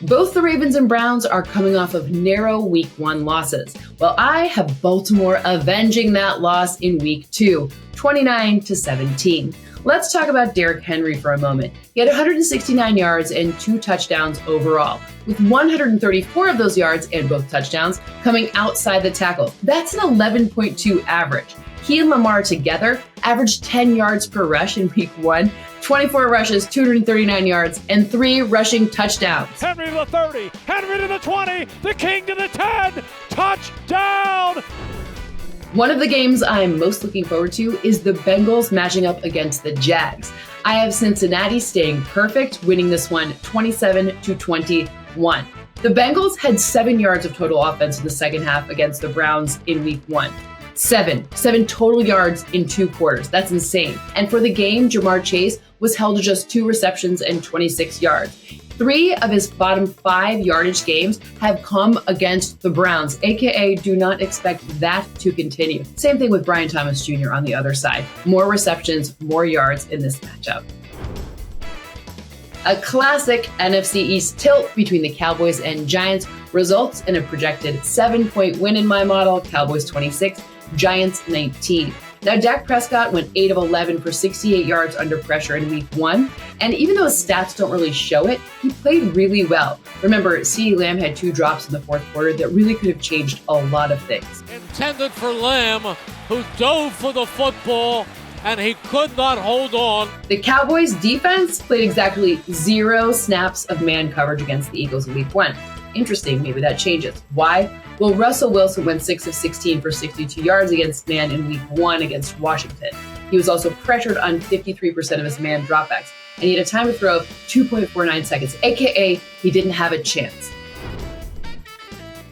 Both the Ravens and Browns are coming off of narrow Week 1 losses, while I have Baltimore avenging that loss in Week 2, 29-17. Let's talk about Derrick Henry for a moment. He had 169 yards and 2 touchdowns overall, with 134 of those yards and both touchdowns coming outside the tackle. That's an 11.2 average. He and Lamar together averaged 10 yards per rush in Week 1, 24 rushes, 239 yards, and 3 rushing touchdowns. Henry to the 30, Henry to the 20, the King to the 10, touchdown! One of the games I'm most looking forward to is the Bengals matching up against the Jags. I have Cincinnati staying perfect, winning this one 27-21. The Bengals had 7 yards of total offense in the second half against the Browns in Week 1. Seven total yards in 2 quarters. That's insane. And for the game, Jamar Chase was held to just 2 receptions and 26 yards. 3 of his bottom 5 yardage games have come against the Browns, aka do not expect that to continue. Same thing with Brian Thomas Jr. on the other side. More receptions, more yards in this matchup. A classic NFC East tilt between the Cowboys and Giants results in a projected 7-point win in my model, Cowboys 26, Giants 19. Now, Dak Prescott went 8 of 11 for 68 yards under pressure in Week 1, and even though his stats don't really show it, he played really well. Remember, CeeDee Lamb had 2 drops in the fourth quarter that really could have changed a lot of things. Intended for Lamb, who dove for the football, and he could not hold on. The Cowboys defense played exactly 0 snaps of man coverage against the Eagles in Week 1. Interesting, maybe that changes. Why? Well, Russell Wilson went 6 of 16 for 62 yards against man in Week 1 against Washington. He was also pressured on 53% of his man dropbacks, and he had a time to throw of 2.49 seconds, aka he didn't have a chance.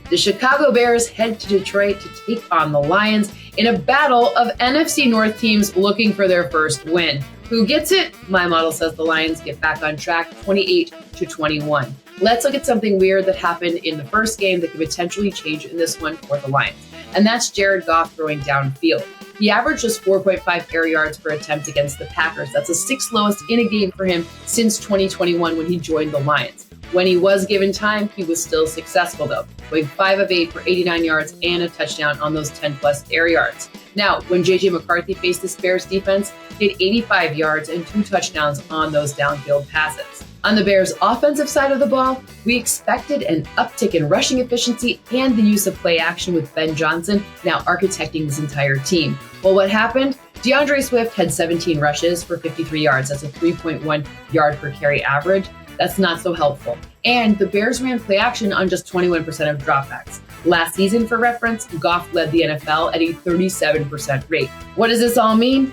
The Chicago Bears head to Detroit to take on the Lions in a battle of NFC North teams looking for their first win. Who gets it? My model says the Lions get back on track 28-21. Let's look at something weird that happened in the first game that could potentially change in this one for the Lions. And that's Jared Goff throwing downfield. He averaged just 4.5 air yards per attempt against the Packers. That's the 6th lowest in a game for him since 2021 when he joined the Lions. When he was given time, he was still successful though, going 5 of 8 for 89 yards and a touchdown on those 10-plus air yards. Now, when J.J. McCarthy faced this Bears defense, he had 85 yards and 2 touchdowns on those downfield passes. On the Bears' offensive side of the ball, we expected an uptick in rushing efficiency and the use of play action with Ben Johnson now architecting this entire team. Well, what happened? DeAndre Swift had 17 rushes for 53 yards. That's a 3.1 yard per carry average. That's not so helpful. And the Bears ran play action on just 21% of dropbacks. Last season, for reference, Goff led the NFL at a 37% rate. What does this all mean?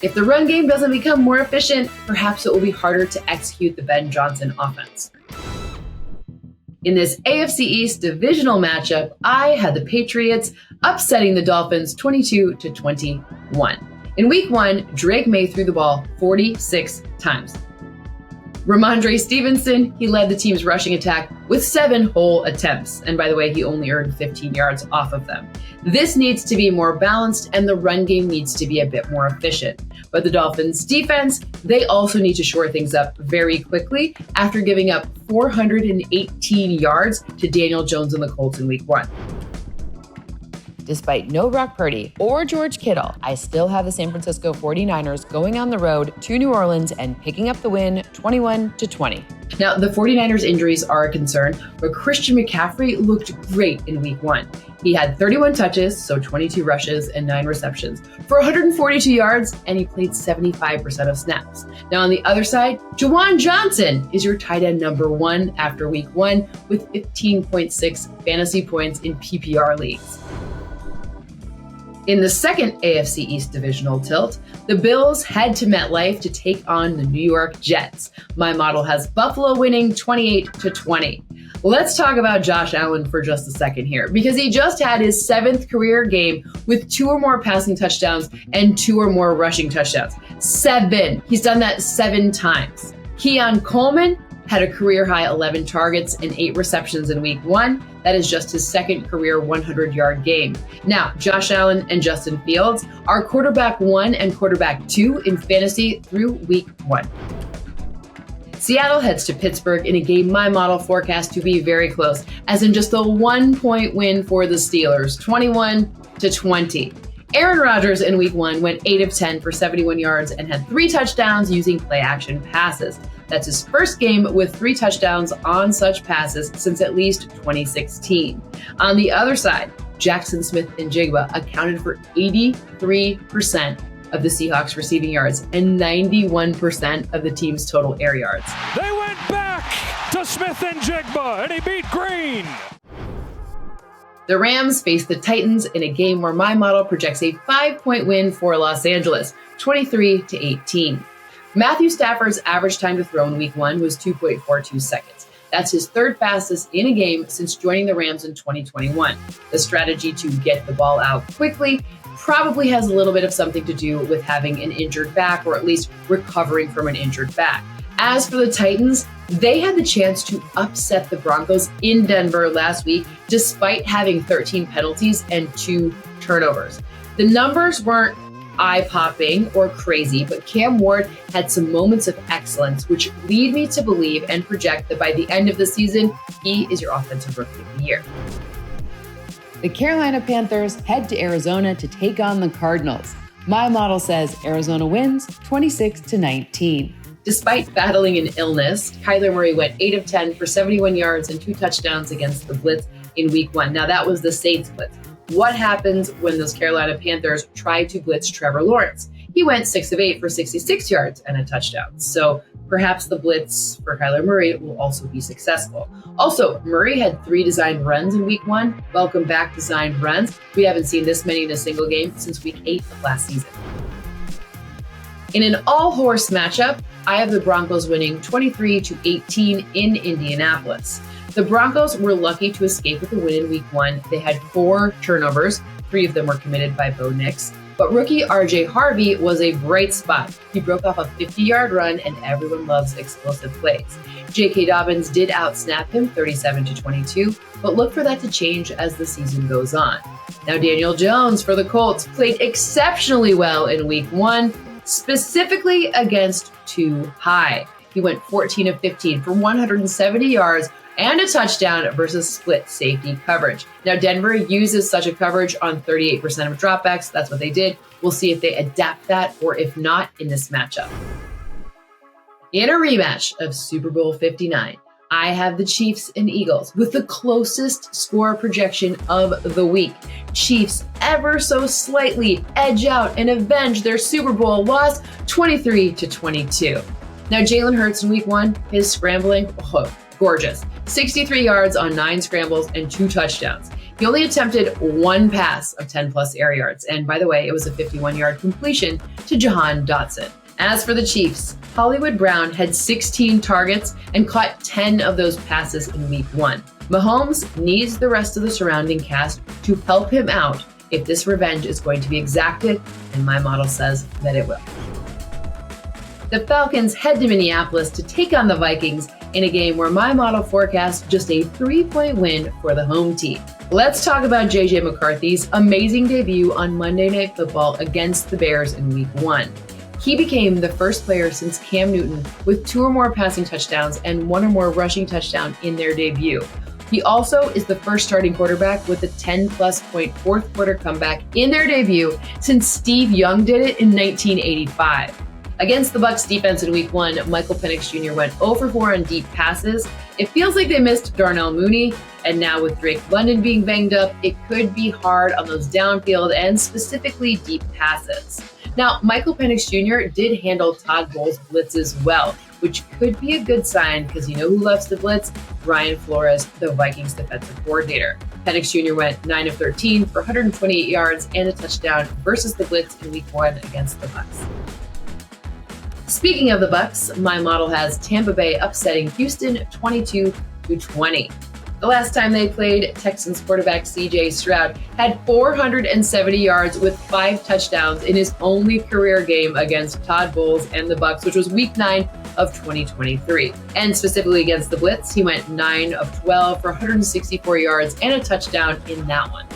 If the run game doesn't become more efficient, perhaps it will be harder to execute the Ben Johnson offense. In this AFC East divisional matchup, I had the Patriots upsetting the Dolphins 22-21. In Week 1, Drake May threw the ball 46 times. Ramondre Stevenson, he led the team's rushing attack with 7 whole attempts. And by the way, he only earned 15 yards off of them. This needs to be more balanced and the run game needs to be a bit more efficient. But the Dolphins defense, they also need to shore things up very quickly after giving up 418 yards to Daniel Jones and the Colts in Week 1. Despite no Brock Purdy or George Kittle, I still have the San Francisco 49ers going on the road to New Orleans and picking up the win 21-20. Now, the 49ers injuries are a concern, but Christian McCaffrey looked great in Week 1. He had 31 touches, so 22 rushes and 9 receptions for 142 yards, and he played 75% of snaps. Now, on the other side, Juwan Johnson is your tight end number 1 after Week 1 with 15.6 fantasy points in PPR leagues. In the second AFC East divisional tilt, the Bills head to MetLife to take on the New York Jets. My model has Buffalo winning 28-20. Let's talk about Josh Allen for just a second here, because he just had his 7th career game with 2 or more passing touchdowns and 2 or more rushing touchdowns. 7. He's done that 7 times. Keon Coleman had a career-high 11 targets and 8 receptions in Week 1. That is just his 2nd career 100-yard game. Now, Josh Allen and Justin Fields are quarterback 1 and quarterback 2 in fantasy through Week 1. Seattle heads to Pittsburgh in a game my model forecast to be very close, as in just a 1-point win for the Steelers, 21-20. Aaron Rodgers in week 1 went 8 of 10 for 71 yards and had 3 touchdowns using play-action passes. That's his first game with 3 touchdowns on such passes since at least 2016. On the other side, Jackson Smith-Njigba accounted for 83% of the Seahawks receiving yards and 91% of the team's total air yards. They went back to Smith-Njigba and he beat Green. The Rams face the Titans in a game where my model projects a 5-point win for Los Angeles, 23-18. Matthew Stafford's average time to throw in week 1 was 2.42 seconds. That's his 3rd fastest in a game since joining the Rams in 2021. The strategy to get the ball out quickly probably has a little bit of something to do with having an injured back, or at least recovering from an injured back. As for the Titans, they had the chance to upset the Broncos in Denver last week, despite having 13 penalties and 2 turnovers. The numbers weren't eye-popping or crazy, but Cam Ward had some moments of excellence, which lead me to believe and project that by the end of the season, he is your offensive rookie of the year. The Carolina Panthers head to Arizona to take on the Cardinals. My model says Arizona wins 26-19. Despite battling an illness, Kyler Murray went 8 of 10 for 71 yards and 2 touchdowns against the Blitz in week 1. Now that was the Saints Blitz. What happens when those Carolina Panthers try to blitz Trevor Lawrence? He went 6 of 8 for 66 yards and a touchdown. So perhaps the blitz for Kyler Murray will also be successful. Also, Murray had 3 designed runs in week 1. Welcome back, designed runs. We haven't seen this many in a single game since week 8 of last season. In an all-horse matchup, I have the Broncos winning 23-18 in Indianapolis. The Broncos were lucky to escape with a win in week 1. They had 4 turnovers. 3 of them were committed by Bo Nix. But rookie RJ Harvey was a bright spot. He broke off a 50-yard run, and everyone loves explosive plays. J.K. Dobbins did outsnap him 37-22, but look for that to change as the season goes on. Now, Daniel Jones for the Colts played exceptionally well in week 1, specifically against Too High. He went 14 of 15 for 170 yards and a touchdown versus split safety coverage. Now, Denver uses such a coverage on 38% of dropbacks. That's what they did. We'll see if they adapt that or if not in this matchup. In a rematch of Super Bowl 59, I have the Chiefs and Eagles with the closest score projection of the week. Chiefs ever so slightly edge out and avenge their Super Bowl loss 23-22. Now, Jalen Hurts in week 1, his scrambling, gorgeous. 63 yards on 9 scrambles and 2 touchdowns. He only attempted 1 pass of 10-plus air yards. And by the way, it was a 51-yard completion to Jahan Dotson. As for the Chiefs, Hollywood Brown had 16 targets and caught 10 of those passes in week 1. Mahomes needs the rest of the surrounding cast to help him out if this revenge is going to be exacted, and my model says that it will. The Falcons head to Minneapolis to take on the Vikings in a game where my model forecasts just a 3-point win for the home team. Let's talk about J.J. McCarthy's amazing debut on Monday Night Football against the Bears in week 1. He became the first player since Cam Newton with 2 or more passing touchdowns and 1 or more rushing touchdown in their debut. He also is the first starting quarterback with a 10-plus point fourth quarter comeback in their debut since Steve Young did it in 1985. Against the Bucs defense in week 1, Michael Penix Jr. went 0 for 4 on deep passes. It feels like they missed Darnell Mooney, and now with Drake London being banged up, it could be hard on those downfield and specifically deep passes. Now, Michael Penix Jr. did handle Todd Bowles' blitzes well, which could be a good sign because you know who loves to blitz? Brian Flores, the Vikings defensive coordinator. Penix Jr. went 9 of 13 for 128 yards and a touchdown versus the blitz in week 1 against the Bucs. Speaking of the Bucs, my model has Tampa Bay upsetting Houston 22-20. The last time they played, Texans quarterback C.J. Stroud had 470 yards with 5 touchdowns in his only career game against Todd Bowles and the Bucs, which was week 9 of 2023. And specifically against the Blitz, he went 9 of 12 for 164 yards and a touchdown in that one.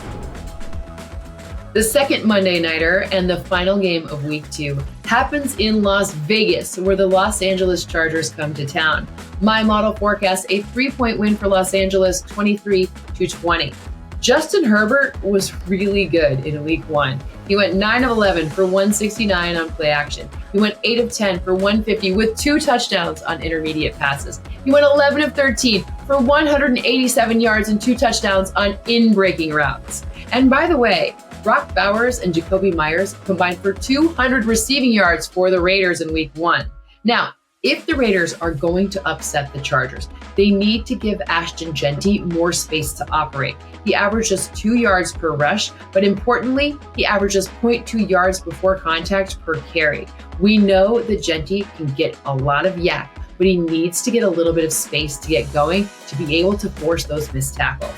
The second Monday nighter and the final game of week 2 happens in Las Vegas, where the Los Angeles Chargers come to town. My model forecasts a 3-point win for Los Angeles, 23-20. Justin Herbert was really good in week 1. He went 9 of 11 for 169 on play action. He went 8 of 10 for 150 with 2 touchdowns on intermediate passes. He went 11 of 13 for 187 yards and 2 touchdowns on in-breaking routes. And by the way, Brock Bowers and Jacoby Myers combined for 200 receiving yards for the Raiders in week 1. Now, if the Raiders are going to upset the Chargers, they need to give Ashton Jeanty more space to operate. He averages 2 yards per rush, but importantly, he averages 0.2 yards before contact per carry. We know that Jeanty can get a lot of yak, but he needs to get a little bit of space to get going to be able to force those missed tackles.